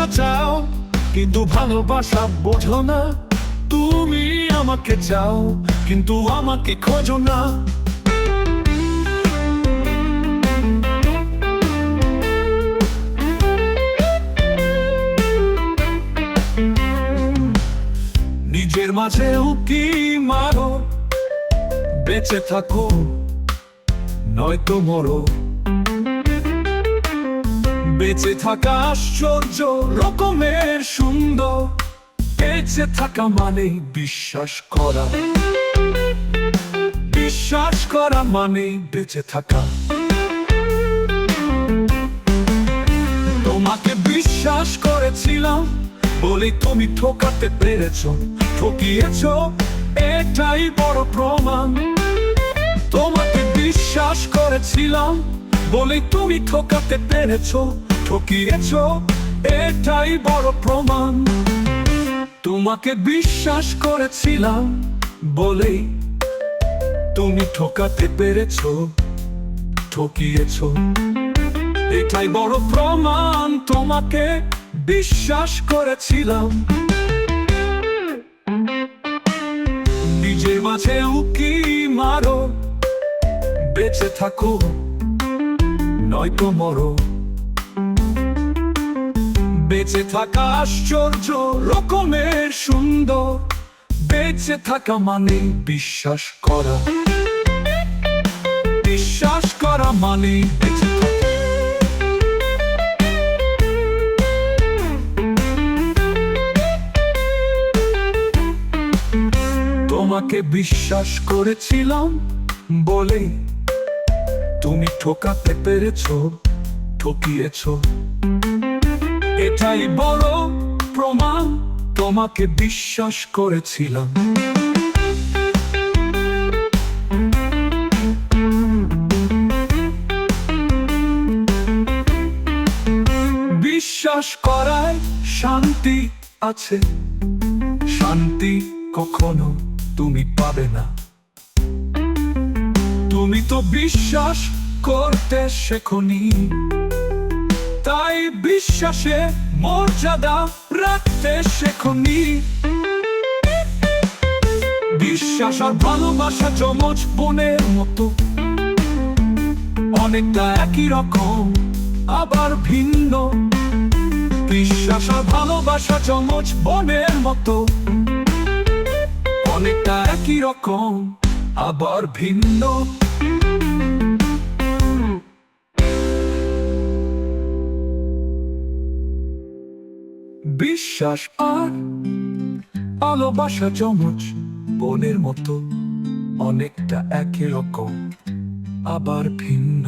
ভালোবাসা চাও কিন্তু ভালোবাসা বোঝো না। তুমি আমাকে চাও কিন্তু আমাকে খোঁজো না। নিজের মাঝে উকি মারো, বেঁচে থাকো নয়তো মরো। বেঁচে থাকা আশ্চর্য রকমের সুন্দর। বেঁচে থাকা মানে বিশ্বাস করা, বিশ্বাস করা মানে বেঁচে থাকা। তোমাকে বিশ্বাস করেছিলাম বলে তুমি ঠকাতে পেরেছো, ঠকিয়েছো এটাই বড় প্রমাণ। তোমাকে বিশ্বাস করেছিলাম বলে তুমি ঠকাতে পেরেছো, ঠকিয়েছো এটাই বড় প্রমাণ। তোমাকে বিশ্বাস করেছিলাম বলে তুমি ঠকাতে পেরেছো, ঠকিয়েছো এটাই বড় প্রমাণ। তোমাকে বিশ্বাস করেছিলাম। নিজের মাঝে উকি মারো, বেঁচে থাকো নয়তো মরো। বেঁচে থাকা আশ্চর্য রকমের সুন্দর। বেঁচে থাকা মানে বিশ্বাস করা, বিশ্বাস করা মানে বেঁচে থাকা। তোমাকে বিশ্বাস করেছিলাম বলে তুমি ঠকাতে পেরেছো, ঠকিয়েছো এটাই বড় প্রমাণ। তোমাকে বিশ্বাস করেছিলাম। বিশ্বাস করায় শান্তি আছে, শান্তি কখনো তুমি পাবে না। তুমি তো বিশ্বাস করতে শেখোনি, তাই বিশ্বাসে মর্যাদা রাখতে শেখোনি। বিশ্বাস আর ভালোবাসা যমজ বোনের মতো, অনেকটা একই রকম আবার ভিন্ন। বিশ্বাস আর ভালোবাসা যমজ বোনের মতো, অনেকটা একই রকম আবার ভিন্ন। বিশ্বাস আর ভালোবাসা যমজ বোনের মতো, অনেকটা একই রকম আবার ভিন্ন।